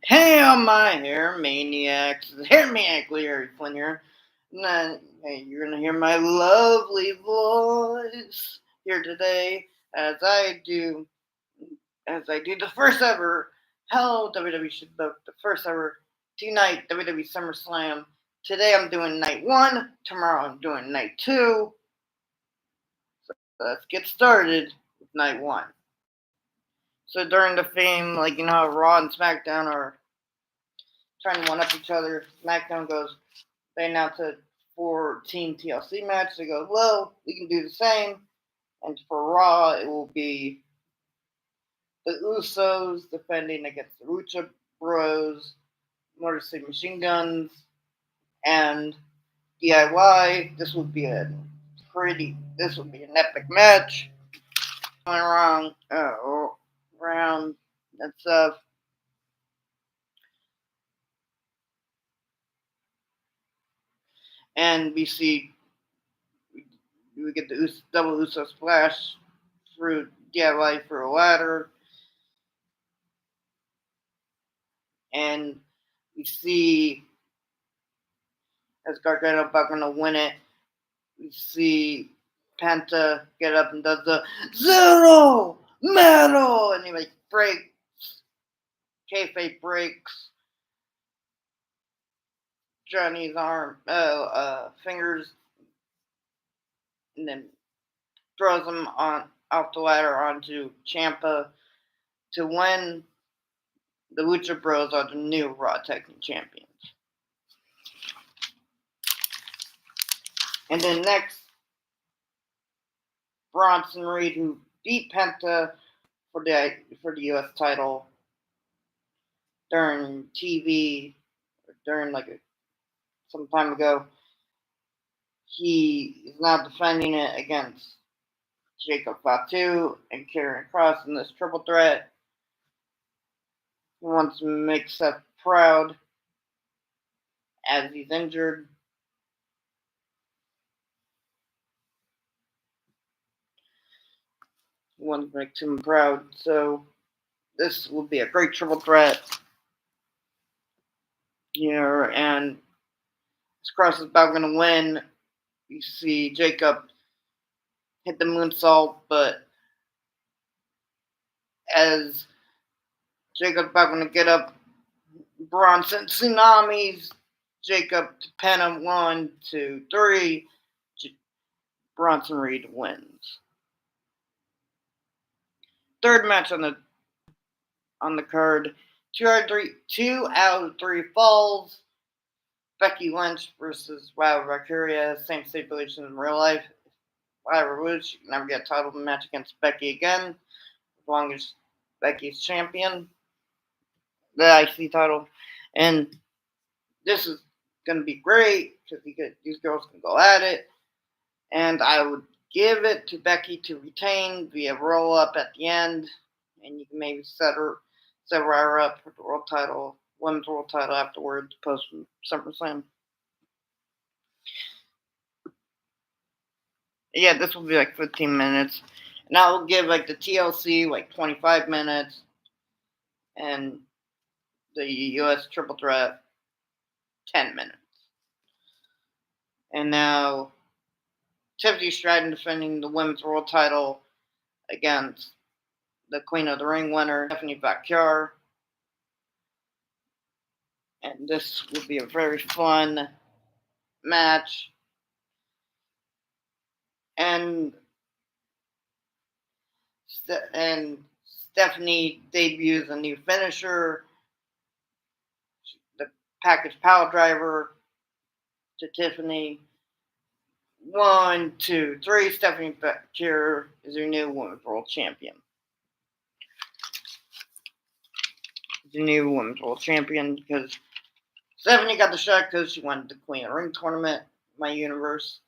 Hey, on my hair maniacs, hair maniac Larry Flynn here. And then, hey, you're gonna hear my lovely voice here today as I do the first ever Hello WWE should book the first ever two-night WWE Summerslam. Today I'm doing night one. Tomorrow I'm doing night two. So let's get started with night one. So during the fame, like you know how Raw and SmackDown are trying to one up each other, SmackDown goes, they announced a for Team TLC match. They go, well, we can do the same. And for Raw, it will be the Usos defending against the Lucha Bros, Motor City Machine Guns, and DIY. This will be an epic match. Going around and stuff. And we get the double Uso splash through DIY for a ladder, and we see as Gargano about going to win it. We see Penta get up and does the zero metal, and he like breaks, kayfabe breaks Johnny's fingers, and then throws him on off the ladder onto Ciampa to win. The Lucha Bros are the new Raw Tag Team Champions. And then next, Bronson Reed, who beat Penta for the U.S. title during TV, during some time ago. He is now defending it against Jacob Fatu and Karrion Kross in this triple threat. He wants to make Seth proud as he's injured. He wants to make him proud. So this will be a great triple threat here. And as Kross is about going to win, you see Jacob hit the moonsault, but as Jacob's about going to get up, Bronson tsunamis Jacob to pin him 1, 2, 3. Bronson Reed wins. Third match on the card. 2 out of 3 falls. Becky Lynch versus Wilder Valkyria. Same stipulation in real life. Wilder wins. She can never get a title match against Becky again, as long as Becky's champion. The IC title. And this is going to be great because these girls can go at it. And I would give it to Becky to retain via roll up at the end, and you can maybe set her up for the world title, women's world title afterwards, post SummerSlam. Yeah, this will be like 15 minutes, and I will give like the TLC like 25 minutes, and the US Triple Threat 10 minutes. And now Tiffany Stratton defending the women's world title against the Queen of the Ring winner, Stephanie Vaquer. And this will be a very fun match. And Stephanie debuts a new finisher, the package power driver to Tiffany. 1, 2, 3. Stephanie Vaquer is your new women's world champion. The new women's world champion because Stephanie got the shot because she won the Queen of the Ring tournament, my universe.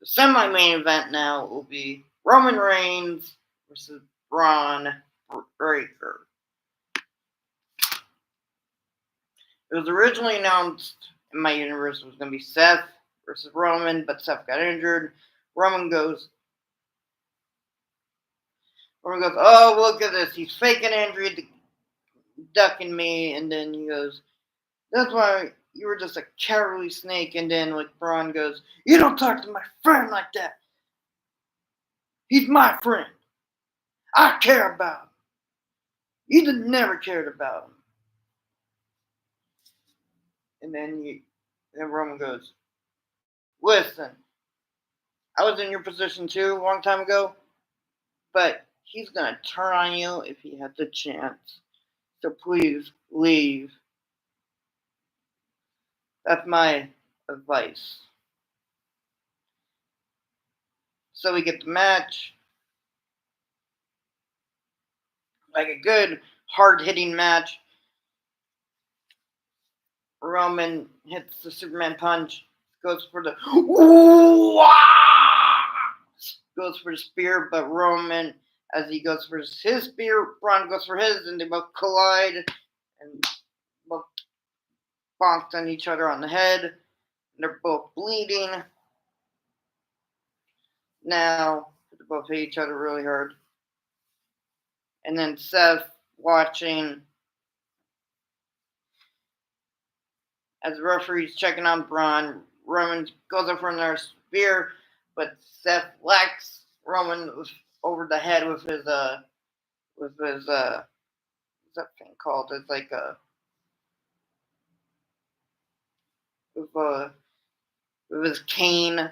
The semi-main event now will be Roman Reigns versus Braun Breaker. It was originally announced in my universe it was going to be Seth versus Roman, but Seth got injured. Roman goes, oh, look at this. He's faking injury ducking me, and then he goes, that's why you were just a cowardly snake. And then like Braun goes, you don't talk to my friend like that. He's my friend. I care about him. You never cared about him. And then Roman goes, listen, I was in your position too a long time ago, but he's gonna turn on you if he has the chance. So please leave. That's my advice. So we get the match, like a good hard hitting match. Roman hits the Superman punch, goes for the goes for the spear, but Roman, as he goes for his spear, Braun goes for his, and they both collide and both bonked on each other on the head. And they're both bleeding. Now they both hit each other really hard. And then Seth watching as the referee's checking on Braun. Roman goes up for another spear, but Seth whacks Roman over the head with his what's that thing called? It's like with uh with his cane.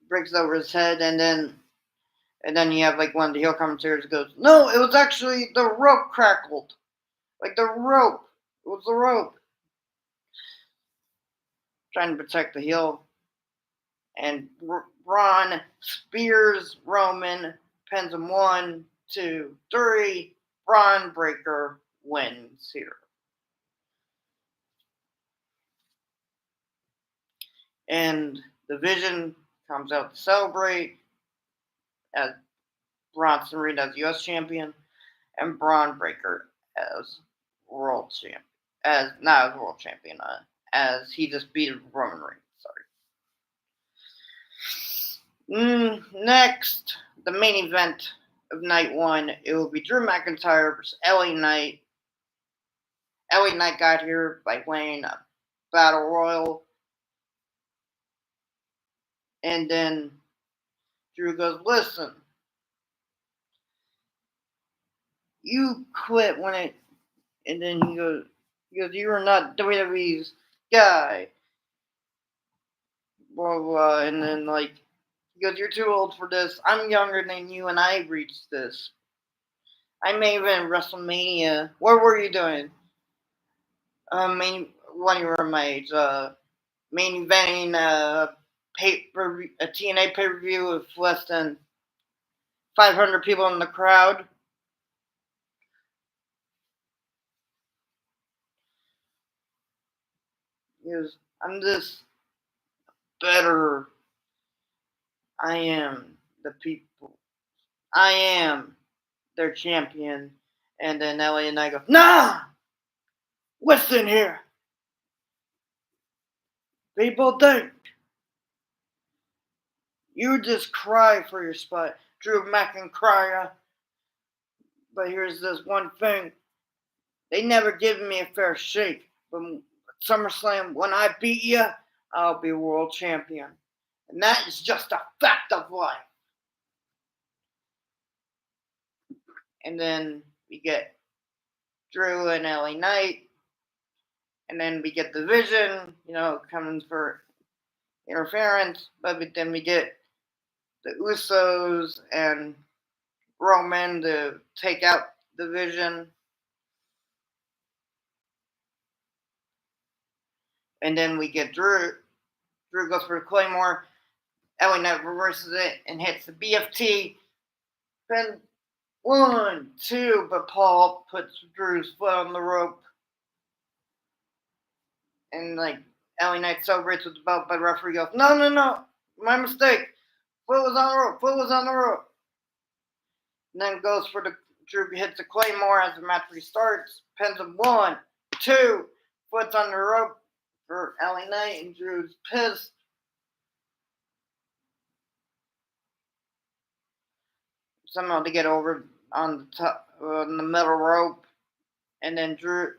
Breaks over his head, and then you have like one of the heel commentators goes, "No, it was actually the rope crackled, like the rope. It was the rope." Trying to protect the heel, and Braun spears Roman, pins him 1, 2, 3. Braun Breaker wins here, and the Vision comes out to celebrate as Bronson Reed as U.S. champion and Braun Breaker as world champion, as not as world champion, as he just beat Roman Reigns. Sorry. Next, the main event of night one, it will be Drew McIntyre versus LA Knight. LA Knight got here by winning a battle royal, and then Drew goes, "Listen, you quit when it," and then he goes, "You are not WWE's guy." Blah blah, and then like he goes, "You're too old for this. I'm younger than you, and I reached this. I may even WrestleMania. What were you doing? When you were my age, main eventing a TNA pay per view with less than 500 people in the crowd." He goes, "I'm just better. I am the people. I am their champion." And then Ellie and I go, "Nah, listen here. People think you just cry for your spot, Drew McIntyre. But here's this one thing. They never give me a fair shake. But SummerSlam, when I beat you, I'll be world champion. And that is just a fact of life." And then we get Drew and LA Knight. And then we get the Vision, coming for interference. But then we get the Usos and Roman to take out the Vision. And then we get Drew. Drew goes for the Claymore. LA Knight reverses it and hits the BFT. Then 1, 2, but Paul puts Drew's foot on the rope. And like LA Knight celebrates with the belt, but the referee goes, "No, no, no. My mistake. Foot was on the rope. Foot was on the rope." And then goes for the Drew hits the Claymore as the match restarts. Pins him 1, 2. Foot's on the rope for LA Knight, and Drew's pissed. somehow to get over on the top, on the middle rope, and then Drew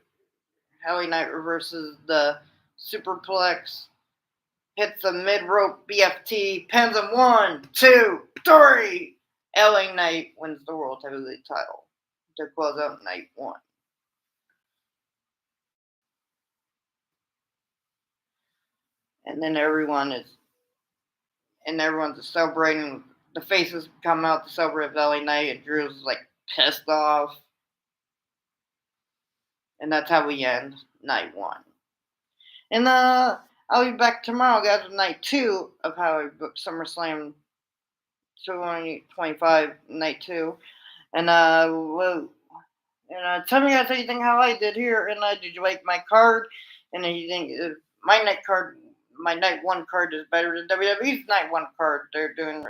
LA Knight reverses the superplex, hits the mid rope BFT, pins him 1, 2, 3. LA Knight wins the World Heavyweight title to close out night 1. And then everyone's celebrating. The faces come out to celebrate with LA Knight, and Drew's like pissed off. And that's how we end night 1. And I'll be back tomorrow, guys, with night 2 of how I booked SummerSlam 2025, night 2. And tell me guys how you think how I did here. And did you like my card? And you think my night 1 card is better than WWE's night 1 card they're doing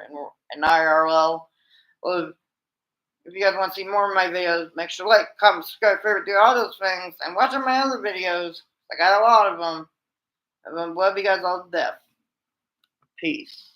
in IRL. Well, if you guys want to see more of my videos, make sure to like, comment, subscribe, favorite, do all those things, and watch my other videos. I got a lot of them. I love you guys all to death. Peace.